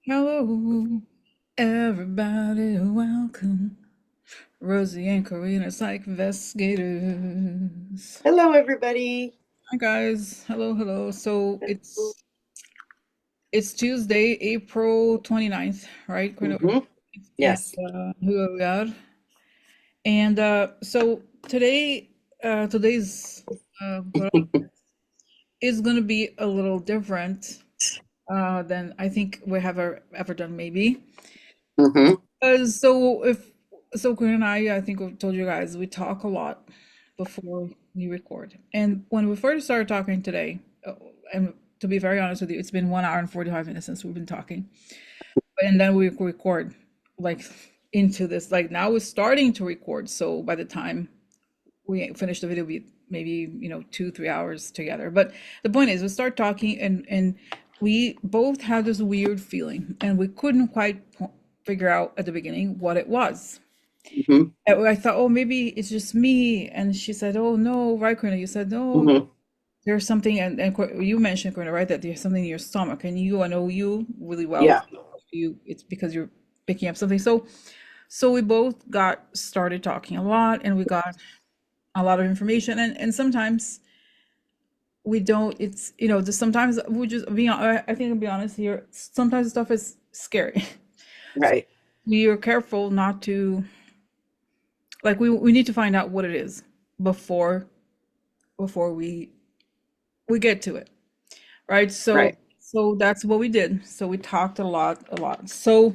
Hello, everybody, welcome. Rosie and Karina, psych investigators. Hello, everybody. Hi guys, hello. So it's Tuesday, April 29th, right? Karina? hmm And Yes. who are we got? And so today's what is going to be a little different than I think we have ever done, maybe. hmm So if Quinn and I think I've told you guys we talk a lot before we record. And when we first started talking today, and to be very honest with you, it's been 1 hour and 45 minutes since we've been talking. And then we record like into this. Like now we're starting to record. So by the time we finish the video, we maybe 2 3 hours together. But the point is, we start talking, and we both had this weird feeling, and we couldn't quite figure out at the beginning what it was. hmm And I thought, oh, maybe it's just me. And she said, oh no, right, Karina, you said no, hmm there's something. And you mentioned, Karina, right, that there's something in your stomach. And I know you really well. Yeah. It's because you're picking up something. So we both got started talking a lot, and we got a lot of information. And sometimes we don't. It's just sometimes we just being. I think I'll be honest here. Sometimes stuff is scary. So Right. we are careful not to, like, we need to find out what it is before we get to it, right? So Right. that's what we did. So we talked a lot. So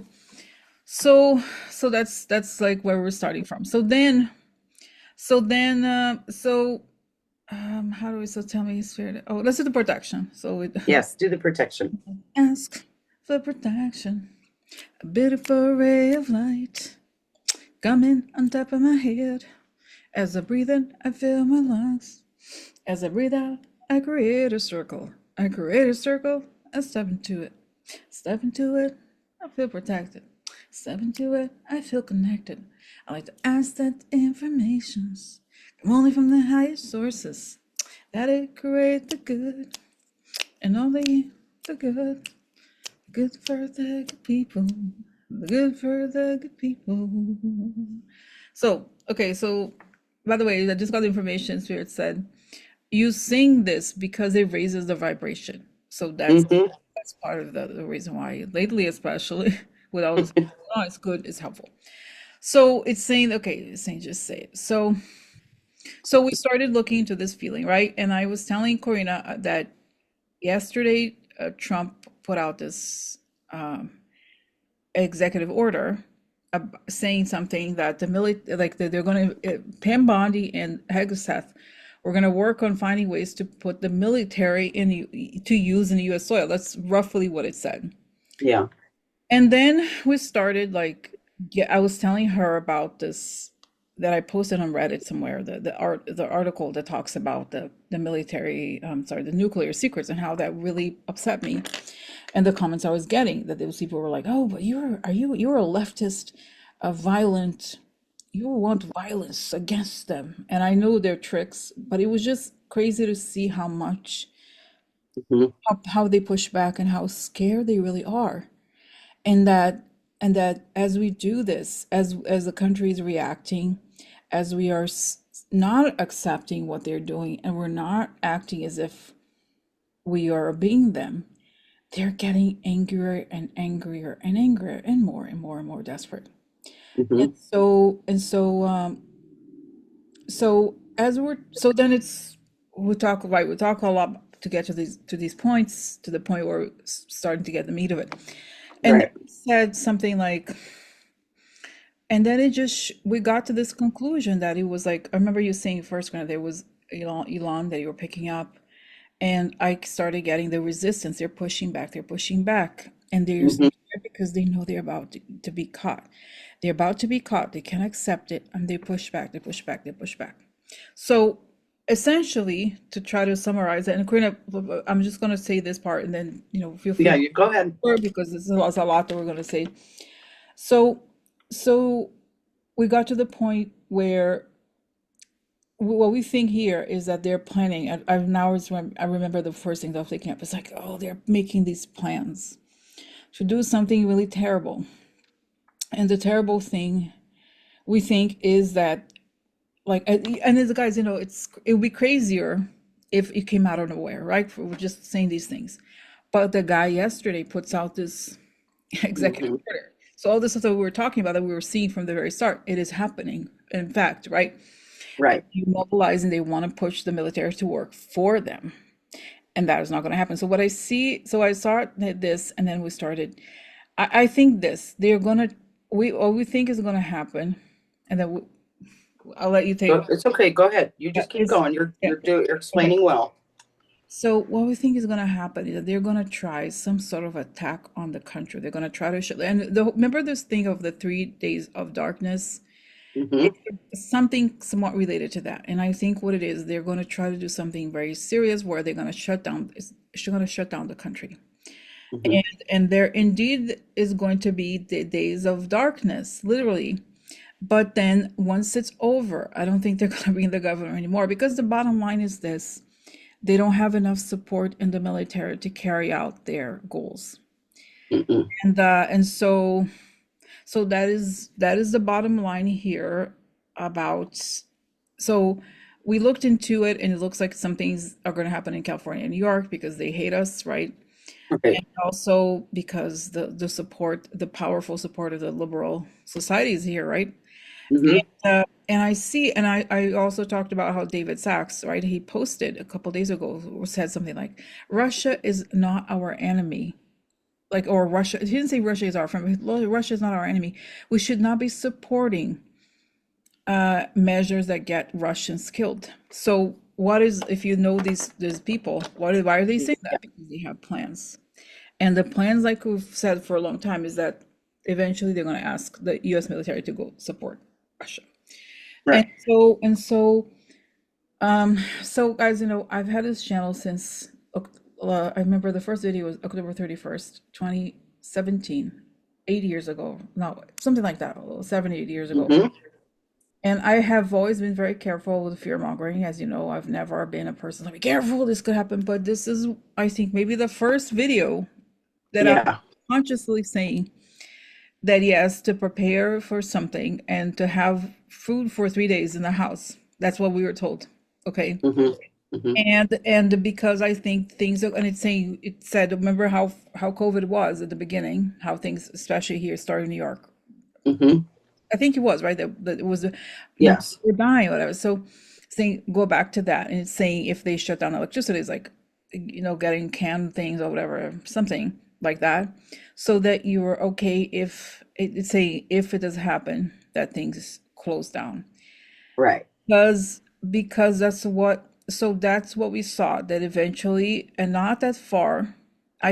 so that's like where we're starting from. So how do we, so tell me, spirit, oh, let's do the protection. So it Yes. Do the protection. ask for protection. A beautiful ray of light coming on top of my head. As I breathe in, I fill my lungs. As I breathe out, I create a circle. I create a circle. I step into it. Step into it. I feel protected. Step into it. I feel connected. I like to ask that information's come only from the highest sources. That it create the good and only the good. Good for the good people. The good for the good people. So, okay, so by the way, I just got the information. Spirit said you sing this because it raises the vibration. So hmm that's part of the reason why lately, especially with all this, oh, it's good, it's helpful. So it's saying, okay, it's saying just say it. So we started looking into this feeling, right? And I was telling Corina that yesterday Trump put out this executive order saying something that like they're going to, Pam Bondi and Hegseth, we're going to work on finding ways to put the military to use in the U.S. soil. That's roughly what it said. Yeah. And then we started like, yeah, I was telling her about this that I posted on Reddit somewhere, the article that talks about the military, sorry, the nuclear secrets, and how that really upset me. And the comments I was getting, that those people were like, "Oh, but you're a leftist, a violent, you want violence against them." And I know their tricks, but it was just crazy to see how much hmm how they push back and how scared they really are. And that as we do this, as the country is reacting, as we are not accepting what they're doing, and we're not acting as if we are obeying them, they're getting angrier and angrier and angrier and more desperate. And hmm so then it's, we talk a lot to get to these points, to the point where we're starting to get the meat of it. And then Right. he said something like, and then it just we got to this conclusion that it was like, I remember you saying first when there was Elon that you were picking up, and I started getting the resistance. They're pushing back, and they're hmm scared because they know they're about to be caught. They're about to be caught. They can't accept it, and they push back. They push back. They push back. So essentially, to try to summarize it, and Karina, I'm just going to say this part, and then feel free Yeah. to You go ahead. because this is a lot that we're going to say. So so we got to the point where what we think here is that they're planning. I now I remember the first thing off the campus, like, oh, they're making these plans. to do something really terrible. And the terrible thing we think is that, like, and as guys, it would be crazier if it came out of nowhere, right? We're just saying these things. But the guy yesterday puts out this executive Mm-hmm. order. So all this stuff that we were talking about, that we were seeing from the very start, it is happening. In fact, right? Right. You mobilize and they want to push the military to work for them. And that is not going to happen. So what I see, so I saw this, and then we started. I think this, they're going to, what we think is going to happen, and then I'll let you take. It's okay. Go ahead. You Yeah, just keep going. yeah, You're okay. explaining well. So what we think is going to happen is that they're going to try some sort of attack on the country. They're going to try to and remember this thing of the 3 days of darkness. Mm-hmm. It's something somewhat related to that, and I think what it is, they're going to try to do something very serious where they're going to shut down the country. Mm-hmm. And there indeed is going to be the days of darkness, literally. But then once it's over, I don't think they're going to be in the government anymore, because the bottom line is this: they don't have enough support in the military to carry out their goals. Mm-mm. And that is the bottom line here about. So we looked into it, and it looks like some things are going to happen in California and New York because they hate us, right? Right. And also because the powerful support of the liberal societies here, right? Mm-hmm. And I see, and I also talked about how David Sachs, right? He posted a couple days ago, said something like, Russia is not our enemy. Like, or Russia, he didn't say Russia is our friend. Russia is not our enemy. We should not be supporting measures that get Russians killed. So what is, if you know these people, why are they saying Yeah. that? Because they have plans. And the plans, like we've said for a long time, is that eventually they're going to ask the US military to go support Russia. And Right. so guys, I've had this channel since I remember the first video was October 31st, 2017, 8 years ago. No, something like that, 7, 8 years ago. Mm-hmm. And I have always been very careful with fear mongering. As you know, I've never been a person like, be careful, this could happen. But this is, I think, maybe the first video that I'm Yeah. consciously saying that yes, to prepare for something and to have food for 3 days in the house. That's what we were told. Okay. Mm-hmm. Mm-hmm. And because I think things are, and it said, remember how COVID was at the beginning, how things, especially here, started in New York. Mm-hmm. I think it was right that it was Yes. we're dying or whatever. So saying, go back to that, and it's saying if they shut down electricity, it's like, getting canned things or whatever, something like that, so that you're okay if it's saying if it does happen that things close down. Right. Because that's what we saw, that eventually, and not that far,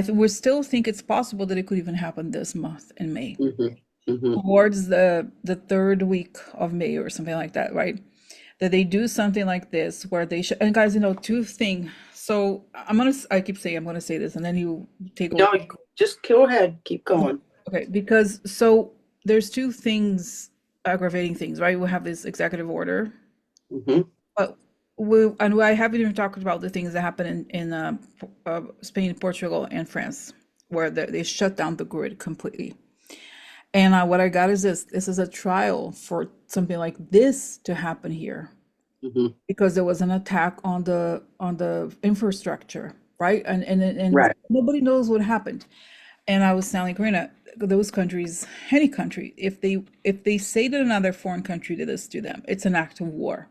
we still think it's possible that it could even happen this month in May, Mm-hmm. Mm-hmm. towards the third week of May or something like that, right? That they do something like this where they should. And guys, two thing. So I keep saying I'm gonna say this, and then you take over. No, just go ahead. Keep going. Okay, because so there's two things, aggravating things, right? We have this executive order, Mm-hmm. but I haven't even talked about the things that happen in Spain, Portugal, and France, where they shut down the grid completely. And what I got is this: this is a trial for something like this to happen here, Mm-hmm. because there was an attack on the infrastructure, right? And Right. nobody knows what happened. And I was telling Karina, those countries, any country, if they say that another foreign country did this to them, it's an act of war.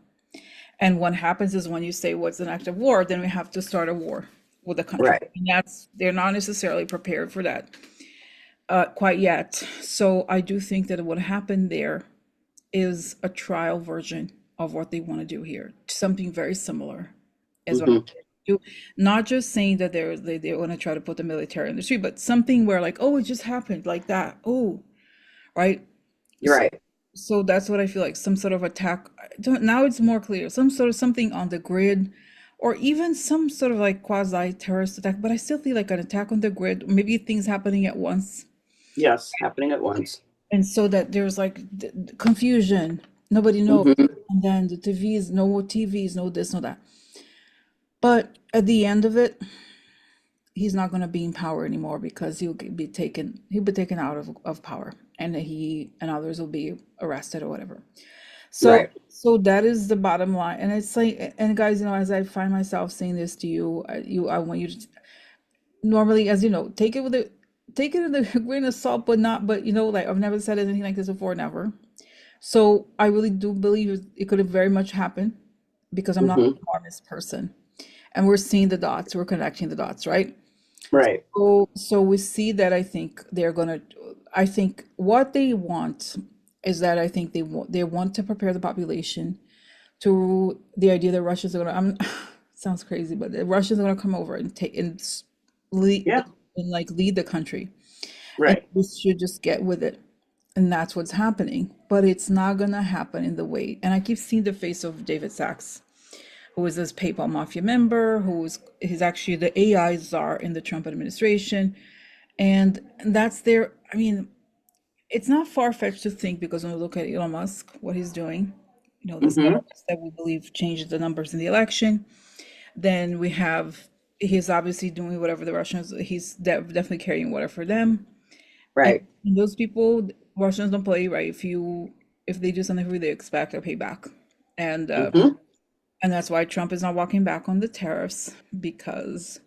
And what happens is, when you say what's an act of war, then we have to start a war with the country. Right. And they're not necessarily prepared for that quite yet. So I do think that what happened there is a trial version of what they want to do here. Something very similar is what I Mm-hmm. do. Not just saying that they want to try to put the military in the street, but something where, like, oh, it just happened like that. Oh, right. You're right. So that's what I feel like, some sort of attack. Now it's more clear. Some sort of something on the grid, or even some sort of like quasi terrorist attack. But I still feel like an attack on the grid, maybe things happening at once. Yes. Happening at once. And so that there's like confusion. Nobody knows. Mm-hmm. And then the TVs, no TVs, no this, no that. But at the end of it, he's not going to be in power anymore because he'll be taken out of power, and he and others will be arrested or whatever. So Right. so that is the bottom line. And it's like, and guys, as I find myself saying this to you, I want you to normally, as you know, take it with a grain of salt, but not, but like I've never said anything like this before, never. So I really do believe it could have very much happened because I'm not Mm-hmm. an alarmist person. And we're seeing the dots, we're connecting the dots, right? Right. So we see that I think what they want is that I think they want to prepare the population to the idea that Russians are gonna, sounds crazy, but the Russians are gonna come over and take and lead Yeah. and like lead the country. And Right. we should just get with it. And that's what's happening. But it's not gonna happen in the way. And I keep seeing the face of David Sachs, who is this PayPal mafia member, he's actually the AI czar in the Trump administration. And that's their, I mean, it's not far-fetched to think, because when we look at Elon Musk, what he's doing, this Mm-hmm. that we believe changes the numbers in the election. Then we have, he's obviously doing whatever the Russians, he's definitely carrying water for them. And Right. those people, Russians don't play, right? If they do something for you, they expect a payback. And uh, Mm-hmm. and that's why Trump is not walking back on the tariffs, because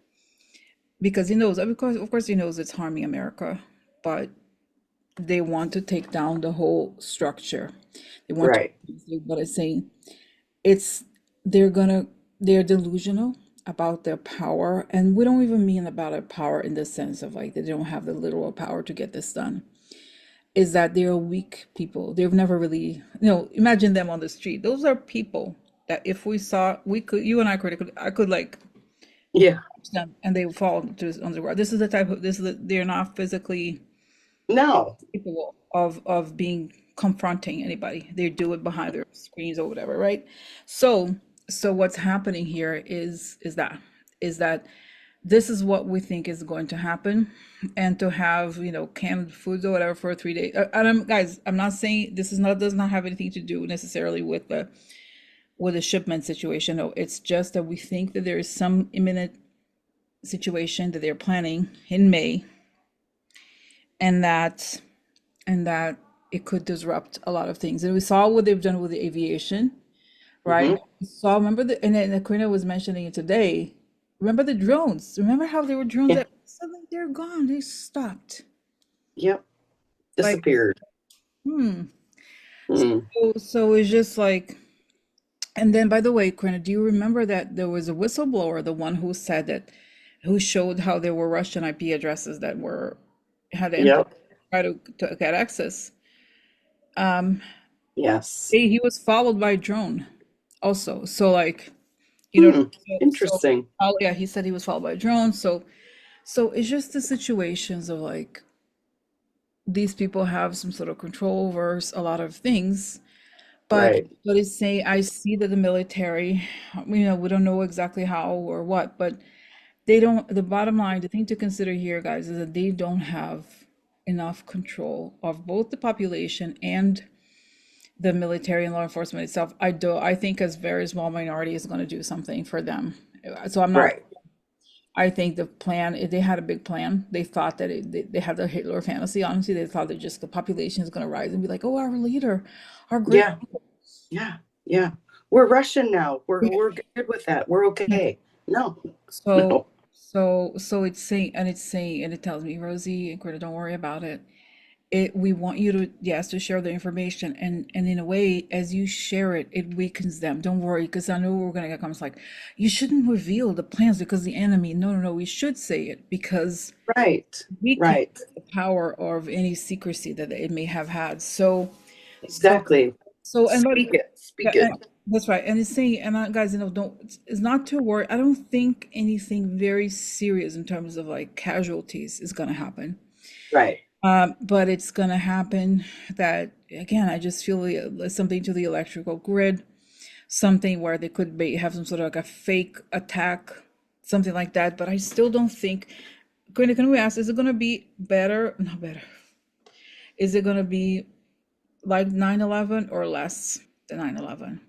he knows, of course he knows it's harming America, but they want to take down the whole structure. They want Right. to, but it's saying it's they're gonna they're delusional about their power, and we don't even mean about their power in the sense of like they don't have the literal power to get this done. Is that they're weak people. They've never really, imagine them on the street. Those are people that if we saw, we could, you and I could like Yeah. them and they would fall to on the ground. This is the type of, they're not physically No. capable of being confronting anybody. They do it behind their screens or whatever, right? So so what's happening here is that this is what we think is going to happen. And to have canned foods or whatever for 3 days, and guys, I'm not saying this is not does not have anything to do necessarily with the shipment situation. No, it's just that we think that there is some imminent situation that they're planning in May, and that it could disrupt a lot of things. And we saw what they've done with the aviation, right? Mm-hmm. We saw, remember and Karina was mentioning it today. Remember the drones? Remember how there were drones Yeah. that suddenly they're gone, they stopped. Yep. Like, Disappeared. hmm. Mm. So it's just like, and then by the way, Karina, do you remember that there was a whistleblower, the one who said that, who showed how there were Russian IP addresses that were had entered, Yep. try to get access. Um, Yes. he was followed by a drone also. So like, Hmm. so Interesting. oh yeah, he said he was followed by a drone. So it's just the situations of like these people have some sort of control over a lot of things. But Right. it's saying, I see that the military, we don't know exactly how or what, but they don't, the bottom line, the thing to consider here, guys, is that they don't have enough control of both the population and the military and law enforcement itself. I think a very small minority is going to do something for them. So I'm not, Right. I think the plan, they had a big plan. They thought that they had the Hitler fantasy, honestly. They thought that just the population is going to rise and be like, oh, our leader, our great. Yeah. Yeah. Yeah. We're Russian now. We're good with that. We're okay. No. So, No. so and it tells me, Rosie and Greta, don't worry about it. We want you to, yes, to share the information, and in a way, as you share it, it weakens them. Don't worry, because I know we're gonna get comments like, you shouldn't reveal the plans because the enemy. No, no, no, we should say it because Right. we can Right. the power of any secrecy that it may have had. So, Exactly. and but Speak it. yeah, Speak it. that's right. And it's saying, and guys, don't, it's not to worry. I don't think anything very serious in terms of like casualties is going to happen. Right. But it's going to happen that, again, I just feel something to the electrical grid, something where they could have some sort of like a fake attack, something like that. But I still don't think, can we ask, is it going to be better? Not better. Is it going to be like 9/11 or less than 9/11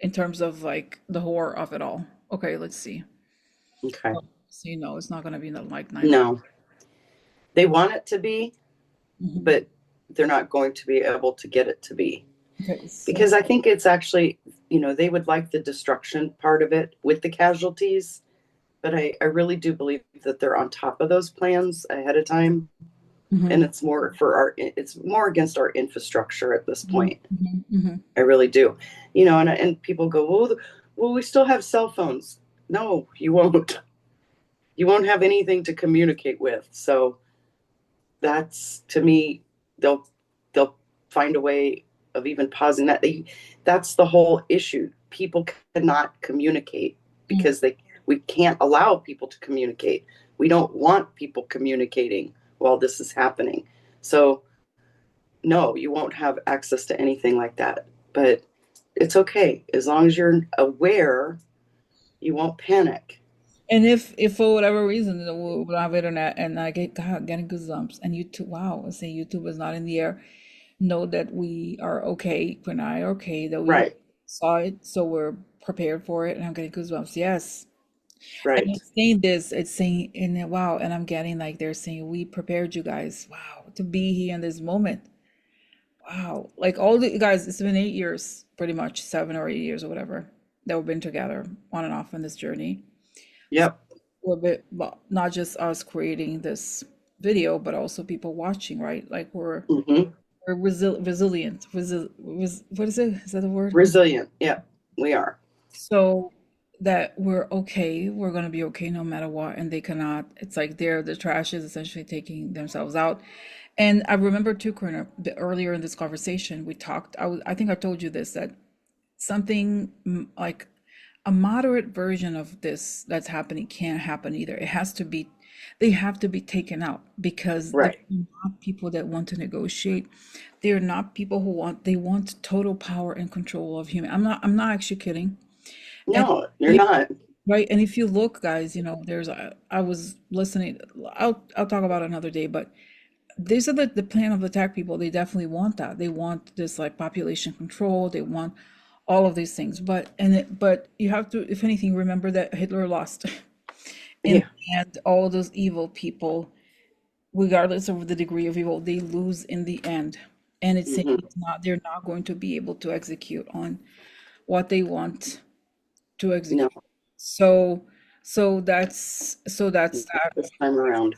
in terms of like the horror of it all? Okay, let's see. Okay. So, it's not going to be like 9/11. No, they want it to be, Mhm. but they're not going to be able to get it to be. Okay, so Because I think it's actually, they would like the destruction part of it with the casualties, but I really do believe that they're on top of those plans ahead of time. And mhm, it's more against our infrastructure at this mhm, point. mhm, mhm. I really do. And people go, well, we still have cell phones. No, you won't. You won't have anything to communicate with. So that's, to me, they'll find a way of even pausing that. That's the whole issue. People cannot communicate Mm. because we can't allow people to communicate. We don't want people communicating while this is happening. So no, you won't have access to anything like that. But it's okay. As long as you're aware, you won't panic. And if for whatever reason we don't have internet and I get God, getting goosebumps and YouTube, wow, I say YouTube is not in the air, know that we are okay, Quinn and I are okay, that we Right, saw it, so we're prepared for it, and I'm getting goosebumps. Yes. And right. it's saying this, it's saying, and wow, and I'm getting like they're saying, we prepared you guys, wow, to be here in this moment. Wow. Like all the guys, it's been 8 years, pretty much 7 or 8 years or whatever, that we've been together on and off on this journey. So Yep. we're a bit, well, not just us creating this video, but also people watching, right? Like Hmm. we're resilient. What is it? Is that the word? Resilient. Yep. We are. So that we're okay, we're gonna be okay no matter what, and they cannot. It's like the trash is essentially taking themselves out. And I remember too, Karina, earlier in this conversation, we talked. I think I told you this that something like a moderate version of this that's happening can't happen either. It has to be, they have to be taken out because they're Right. not people that want to negotiate. They're not people who they want total power and control of human. I'm not actually kidding. And No, you're if, not. right, and if you look, guys, there's I was listening. I'll talk about it another day, but these are the plan of attack people. They definitely want that. They want this like population control. They want all of these things. But you have to, if anything, remember that Hitler lost. In Yeah. the end, all those evil people, regardless of the degree of evil, they lose in the end. And it's saying Hmm. they're not going to be able to execute on what they want to No, execute. So that's that. this time around.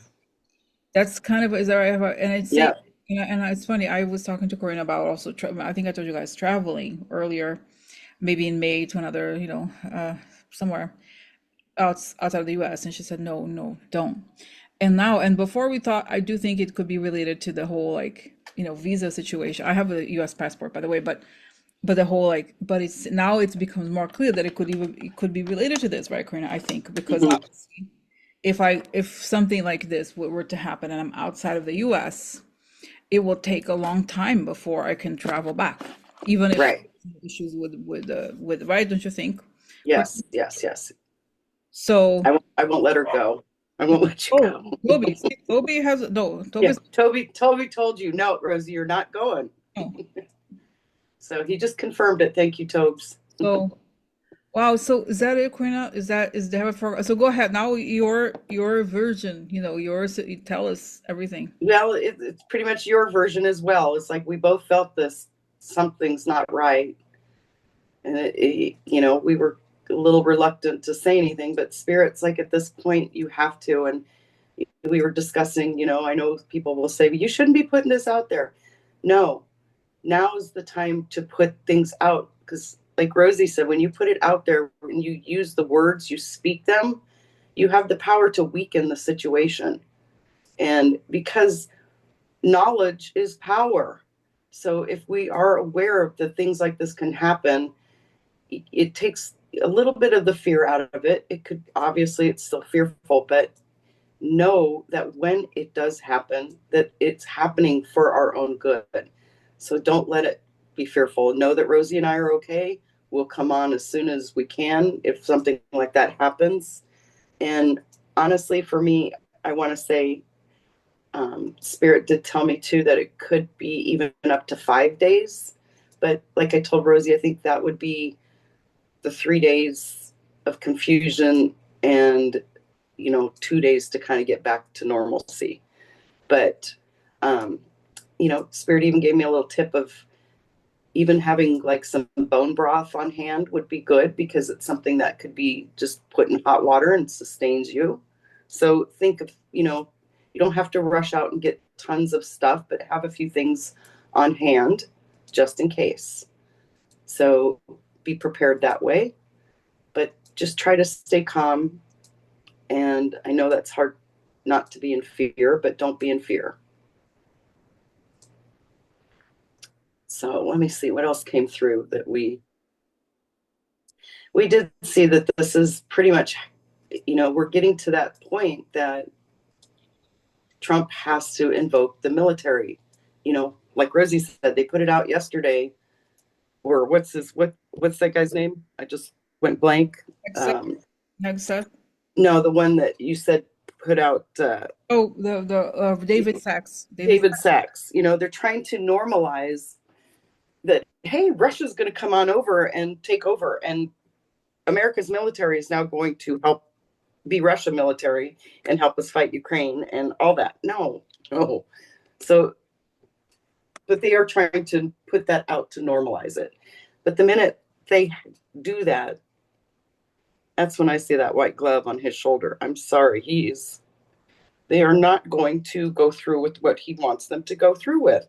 That's kind of is that right? And it's saying, Yeah. and it's funny. I was talking to Corinne about also. I think I told you guys traveling earlier, maybe in May to another, somewhere outside of the U.S. And she said, no, no, don't. And before we thought, I do think it could be related to the whole like visa situation. I have a U.S. passport, by the way, but the whole like, but it's becomes more clear that it could be related to this, right, Corinne? I think because Hmm. obviously if something like this were to happen and I'm outside of the US, it will take a long time before I can travel back, even if Right. issues with right, don't you think? Yes. Yes. Yes. So, I won't let her go. I won't let you oh, go. Toby, see, Toby has no, Yeah. Toby's Toby told you, no, Rosie, you're not going. no. So he just confirmed it. Thank you, Tobes. So, wow. So is that it, Quina? Is they have a for? So go ahead now. Your version, yours. You tell us everything. Well, it's pretty much your version as well. It's like we both felt this, something's not right. And we were a little reluctant to say anything, but Spirit's like, at this point, you have to. And we were discussing, I know people will say, you shouldn't be putting this out there. No, now is the time to put things out. Because, like Rosie said, when you put it out there and you use the words, you speak them, you have the power to weaken the situation. And because knowledge is power. So if we are aware that things like this can happen, it takes a little bit of the fear out of it. It could, obviously, it's still fearful, but know that when it does happen, that it's happening for our own good. So don't let it be fearful. Know that Rosie and I are okay. We'll come on as soon as we can if something like that happens. And honestly, for me, I want to say, Spirit did tell me too that it could be even up to 5 days. But like I told Rosie, I think that would be the 3 days of confusion and 2 days to kind of get back to normalcy. But, um, Spirit even gave me a little tip of even having like some bone broth on hand would be good, because it's something that could be just put in hot water and sustains you. So think of, you don't have to rush out and get tons of stuff, but have a few things on hand just in case. So be prepared that way, but just try to stay calm. And I know that's hard not to be in fear, but don't be in fear. So let me see what else came through that we did see that this is pretty much, we're getting to that point that Trump has to invoke the military. Like Rosie said, they put it out yesterday. Or what's that guy's name? I just went blank. Except, except, No, the one that you said put out, oh, the David Sachs. David David Sachs. Sachs. They're trying to normalize that, hey, Russia's going to come on over and take over, and America's military is now going to help be Russia military and help us fight Ukraine and all that. No, no. So, but they are trying to put that out to normalize it. But the minute they do that, that's when I see that white glove on his shoulder. I'm sorry, they are not going to go through with what he wants them to go through with,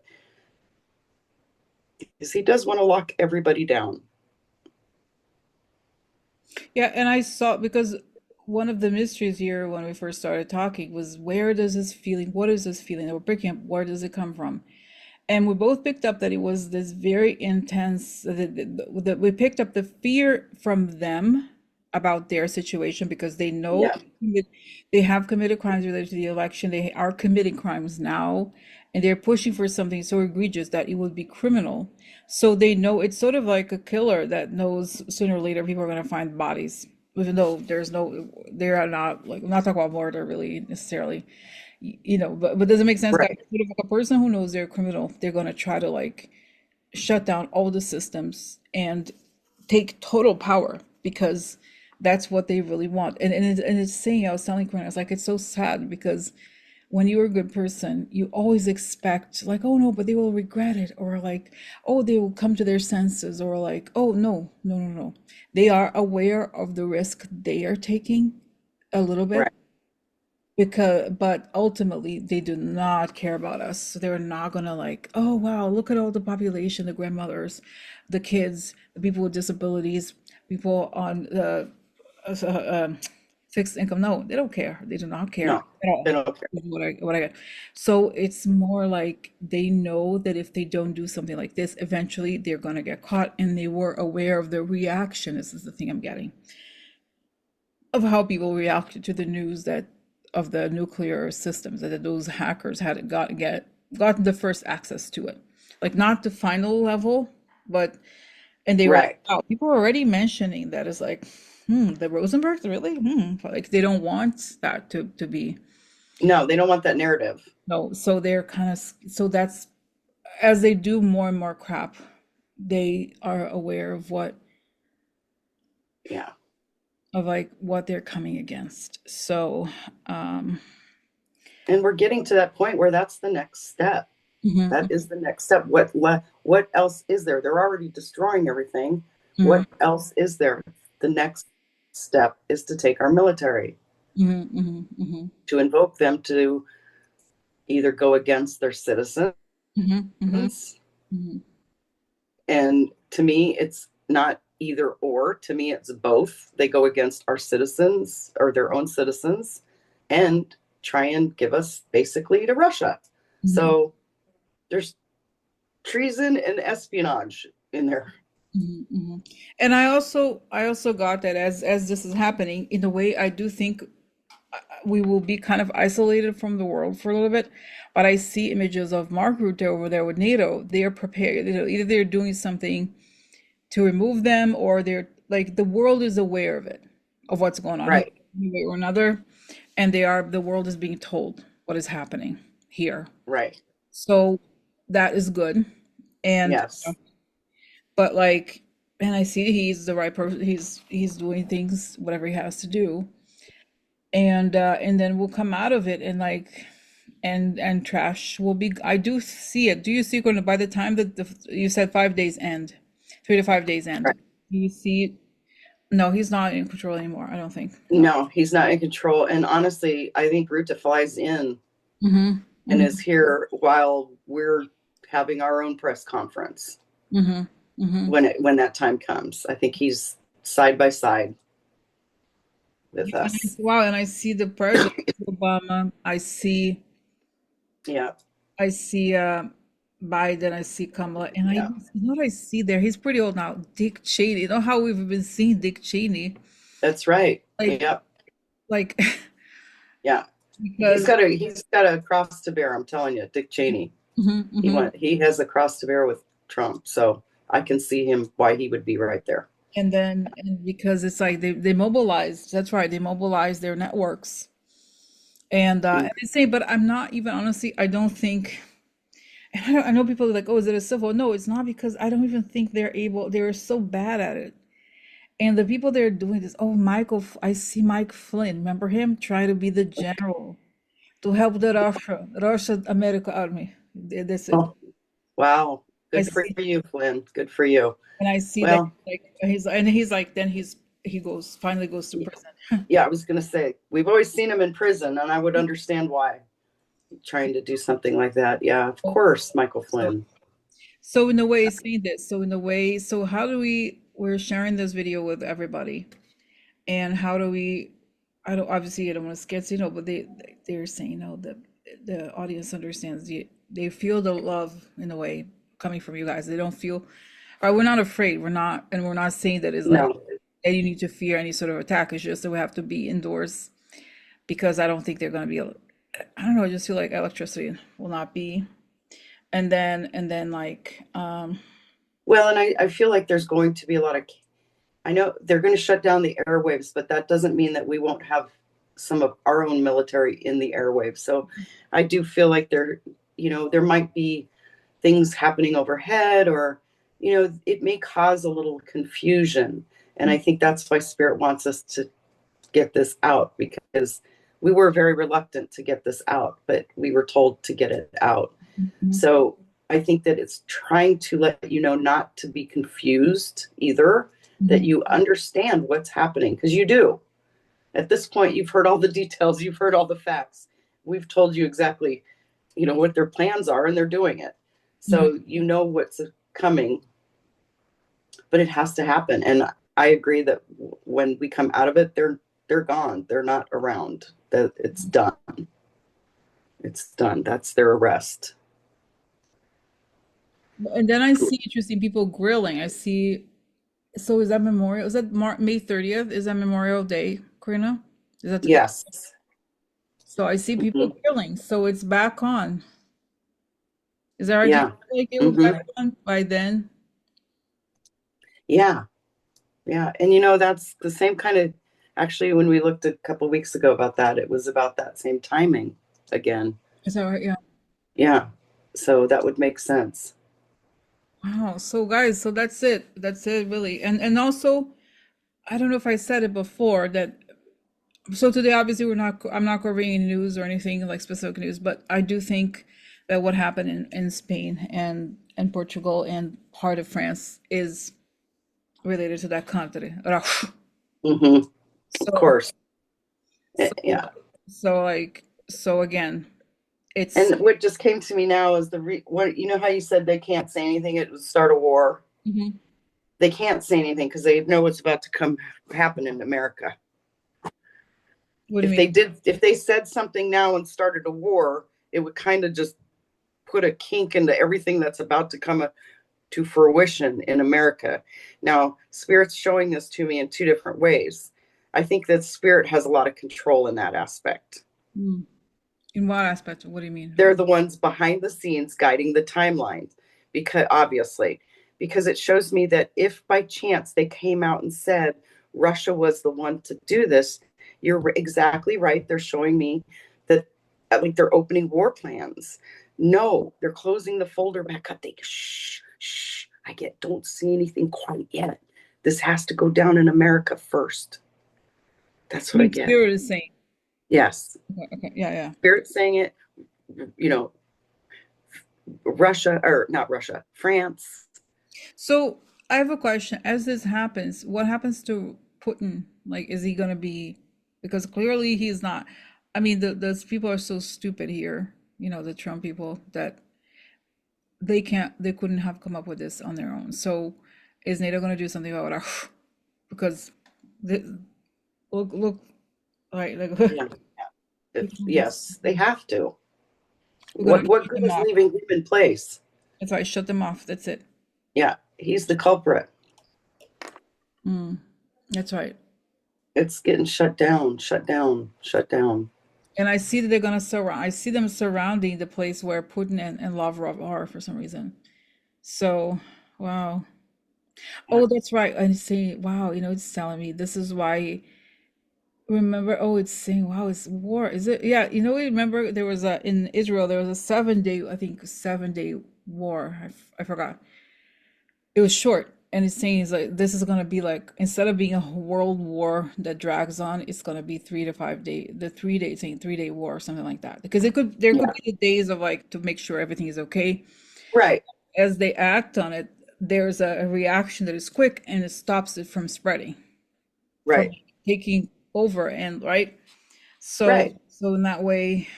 because he does want to lock everybody down. Yeah, and I saw because one of the mysteries here when we first started talking was where does this feeling, what is this feeling that we're picking up, where does it come from? And we both picked up that it was this very intense, that we picked up the fear from them about their situation because they know Yeah, they have committed crimes related to the election. They are committing crimes now, and they're pushing for something so egregious that it would be criminal. So they know it's sort of like a killer that knows sooner or later people are going to find bodies, even though they are not like, I'm not talking about murder really necessarily, but does it make sense that right, sort of like a person who knows they're a criminal, they're going to try to like shut down all the systems and take total power because that's what they really want. And it's saying, I was telling Corinne, I was like, it's so sad because when you're a good person, you always expect like, oh no, but they will regret it, or like, oh, they will come to their senses, or like, oh no, no, no, no. They are aware of the risk they are taking a little right. bit, because but ultimately they do not care about us, so they're not gonna like, oh wow, look at all the population, the grandmothers, the kids, the people with disabilities, people on the fixed income. No, they don't care, they do not care No, at they all. don't care. Is what I get. So it's more like they know that if they don't do something like this, eventually they're gonna get caught, and they were aware of the reaction. This is the thing I'm getting, of how people reacted to the news that of the nuclear systems, that those hackers had gotten the first access to it, like not the final level, but and they were like, Right. wow, people are already mentioning that. Is like, the Rosenbergs really, like they don't want that to be. No, they don't want that narrative. No, so they're kind of, so that's, as they do more and more crap, they are aware of Yeah. what they're coming against. So And we're getting to that point where that's the next step. That mhm, is the next step. What else is there? They're already destroying everything. mhm, What else is there? The next step is to take our military, mhm, mhm, mhm. to invoke them to either go against their citizens. Mhm, mhm, mhm, And to me, it's not either or. To me, it's both. They go against our citizens or their own citizens and try and give us basically to Russia. mhm, So there's treason and espionage in there. mhm, mhm. And I also got that as this is happening, in a way, I do think we will be kind of isolated from the world for a little bit. But I see images of Mark Rutte over there with NATO. They are prepared. Either they're doing something to remove them, or they're like, the world is aware of it, of what's going on here, Right, one way or another, and the world is being told what is happening here. right. So that is good. And Yes. but like, and I see he's the right person. He's doing things, whatever he has to do. and then we'll come out of it, and like, and trash will be. I do see it. Do you see, going by the time that you said 5 days end, 3 to 5 days end? Right. Do you see it? No, he's not in control anymore. I don't think. No. No, he's not in control. And honestly, I think Ruta flies in Mm-hmm. and Mm-hmm. is here while we're having our own press conference Mm-hmm. Mm-hmm. when that time comes. I think he's side by side with Yeah, us. wow, and I see the president, Obama. Yeah, I see Biden. I see Kamala, and yeah, you know what I see there? He's pretty old now. Dick Cheney. You know how we've been seeing Dick Cheney, that's right. like, Yep, like yeah. because. He's got a cross to bear. I'm telling you, Dick Cheney. Mhm, mhm. He has a cross to bear with Trump. So I can see him why he would be right there. And then, and because it's like they mobilized. That's right. They mobilized their networks, and they say, but I'm not even, honestly. I don't think. And I know people are like, oh, is it a civil? No, it's not, because I don't even think they're able. They're so bad at it. And the people that are doing this, oh, I see Mike Flynn. Remember him? Try to be the general to help the Russia America army. That's it. Oh, wow. I Good for see, you, Flynn. Good for you. and I see that, Well, like, he's like, then he goes, finally goes to prison. yeah, I was going to say, we've always seen him in prison, and I would understand why trying to do something like that. Yeah, of course, Michael So, Flynn. so in a way, saying this. So in a way, so how do we're sharing this video with everybody, and how do we? I don't, obviously I don't want to sketch, but they're saying, the audience understands. They feel the love in a way coming from you guys. They don't feel. All right, we're not afraid. We're not saying that it's like No, that you need to fear any sort of attack. It's just that we have to be indoors, because I don't think they're going to be. I don't know. I just feel like electricity will not be. And then like, well, and I feel like there's going to be a lot of, I know they're going to shut down the airwaves, but that doesn't mean that we won't have some of our own military in the airwaves. So I do feel like there might be things happening overhead, or, it may cause a little confusion. And I think that's why Spirit wants us to get this out, because we were very reluctant to get this out, but we were told to get it out. Mhm, So I think that it's trying to let you know not to be confused either, that mhm, you understand what's happening, because you do. At this point, you've heard all the details, you've heard all the facts. We've told you exactly, what their plans are, and they're doing it. mhm. So you know what's coming, but it has to happen. And I agree that when we come out of it, they're gone. They're not around. That it's done. It's done. That's their arrest. And then I see interesting people grilling. I see. So is that Memorial? Is that May 30th? Is that Memorial Day, Karina? Is that the day? Yes. So I see people Hmm. grilling. So it's back on. Is that right? Do you Yeah. feel like it was back Hmm. on by then? Yeah. Yeah. And that's the same kind of, actually, when we looked a couple of weeks ago about that, it was about that same timing again. Is that right? Yeah. Yeah. So that would make sense. Wow. So guys, so that's it. That's it, really. And also, I don't know if I said it before that. So today, obviously, I'm not covering any news or anything like specific news, but I do think that what happened in Spain and Portugal and part of France is related to that country. Hmm. Of So, course. so, Yeah. so again, it's. And what just came to me now is what, how you said they can't say anything, it would start a war. Mhm. They can't say anything because they know what's about to come happen in America. What do you mean? If they said something now and started a war, it would kind of just put a kink into everything that's about to come to fruition in America. Now, Spirit's showing this to me in two different ways. I think that Spirit has a lot of control in that aspect. Mm. In what aspect? What do you mean? They're the ones behind the scenes guiding the timeline, because obviously, because it shows me that if by chance they came out and said Russia was the one to do this, you're exactly right. They're showing me that, like, they're opening war plans. No, they're closing the folder back up. They shh, shh. Don't see anything quite yet. This has to go down in America first. That's I what I mean, get. Spirit is saying. Yes. Okay, okay. Yeah, yeah. Spirit saying it, you know, Russia, or not Russia, France. So I have a question. As this happens, what happens to Putin? Like, is he gonna be? Because clearly he's not. I mean, those people are so stupid here. You know, the Trump people that they can't, they couldn't have come up with this on their own. So, is NATO gonna do something about it? Because the, look, right, like Yeah. people just Yes, they have to. we're gonna What shut good them is off. leaving him in place? That's right, shut them off. That's it. Yeah, he's the culprit. Mm, that's right. It's getting shut down, shut down, shut down. And I see that they're gonna surround. I see them surrounding the place where Putin and Lavrov are for some reason. So, wow. Yeah, Oh, that's right. And see, wow. You know, it's telling me this is why. Remember? Oh, it's saying, wow, it's war. Is it? Yeah. You know, remember there was a in Israel. There was a 7 day, I think, 7 day war. I forgot. It was short, and it's saying it's like this is gonna be like instead of being a world war that drags on, it's gonna be 3 to 5 day, the 3 day saying 3 day war or something like that. Because it could there could yeah, be the days of like to make sure everything is okay. right, As they act on it, there's a reaction that is quick and it stops it from spreading, from right, taking over and right. So right. so in that way,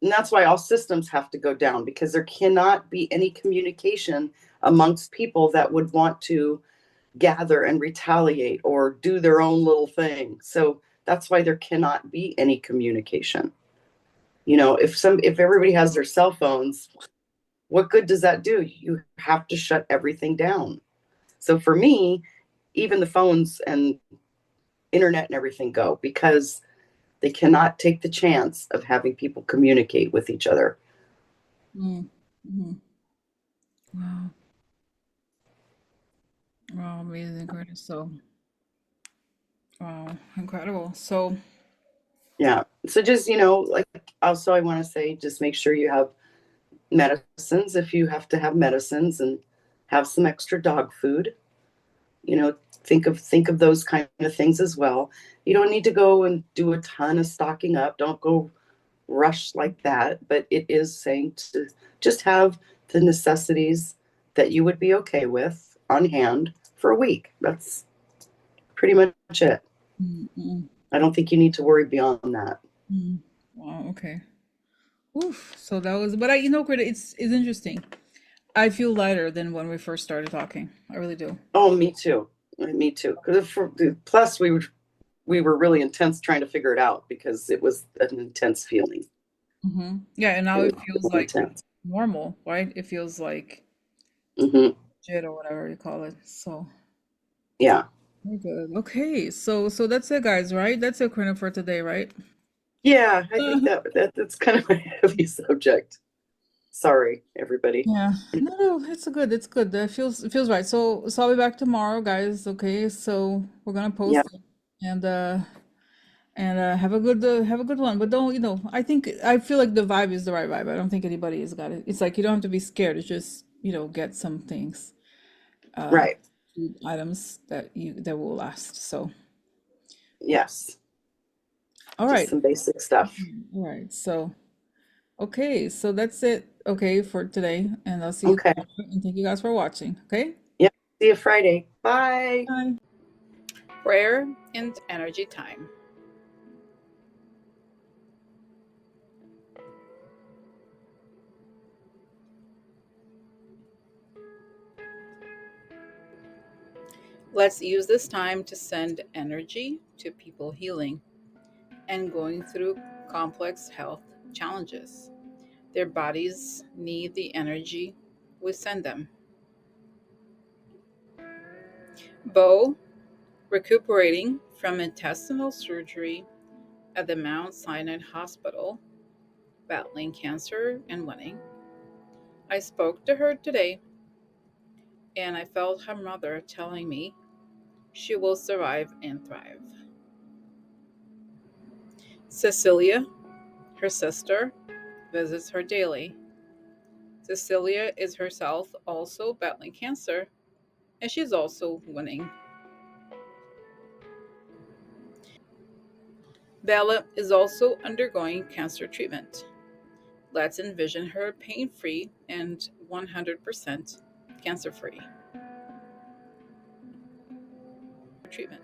And that's why all systems have to go down, because there cannot be any communication amongst people that would want to gather and retaliate or do their own little thing. So that's why there cannot be any communication. If everybody has their cell phones, what good does that do? You have to shut everything down. So for me, even the phones and internet and everything go, because they cannot take the chance of having people communicate with each other. mm, mhm. Wow, wow, amazing, Curtis. So wow, incredible. So Yeah. So just, like, also I want to say, just make sure you have medicines if you have to have medicines, and have some extra dog food. You know, think of those kind of things as well. You don't need to go and do a ton of stocking up. Don't go rush like that, but it is saying to just have the necessities that you would be okay with on hand for a week. That's pretty much it. mm, mm, I don't think you need to worry beyond that. mm. Wow, okay. Oof. So that was, but Greta, it's interesting. I feel lighter than when we first started talking. I really do. Oh, me too. Me too. Plus, we were really intense trying to figure it out, because it was an intense feeling. Yeah, and It now was it feels really like intense. normal, right? It feels like Hmm. shit or whatever you call it. So Yeah. we're good. Okay, so that's it, guys, right? That's it, Corinna, for today, right? Yeah, I think that's kind of a heavy subject. Sorry, everybody. Yeah. No, no, it's good. It's good. It feels right. So I'll be back tomorrow, guys. Okay. So we're gonna Yeah, post it and have a good one. But don't, I think I feel like the vibe is the right vibe. I don't think anybody has got it. It's like you don't have to be scared. It's just, get some things, uh right. food items that will last. So Yes, all just right. some basic stuff. All right. So okay, so that's it, okay, for today. And I'll see you Okay. tomorrow. And thank you guys for watching. Okay? Yeah. See you Friday. Bye. Bye. Prayer and energy time. Let's use this time to send energy to people healing and going through complex health challenges. Their bodies need the energy we send them. Bo, recuperating from intestinal surgery at the Mount Sinai Hospital, battling cancer and winning. I spoke to her today and I felt her mother telling me she will survive and thrive. Cecilia, her sister, visits her daily. Cecilia is herself also battling cancer, and she's also winning. Bella is also undergoing cancer treatment. Let's envision her pain free and 100% cancer free. Treatment.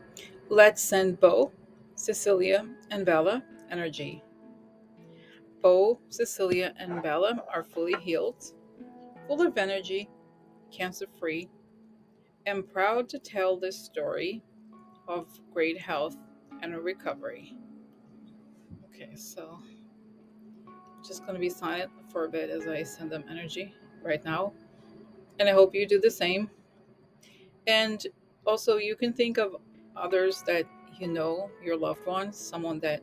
Let's send Bo, Cecilia, and Bella energy. Bo, Cecilia, and Bella are fully healed, full of energy, cancer free, and proud to tell this story of great health and recovery. Okay, so just going to be silent for a bit as I send them energy right now. And I hope you do the same. And also, you can think of others that you know, your loved ones, someone that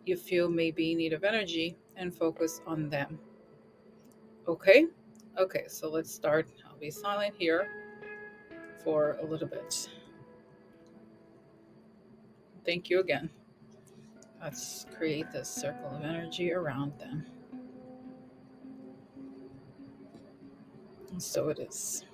you feel may be in need of energy, and focus on them. Okay? Okay, so let's start. I'll be silent here for a little bit. Thank you again. Let's create this circle of energy around them. And so it is.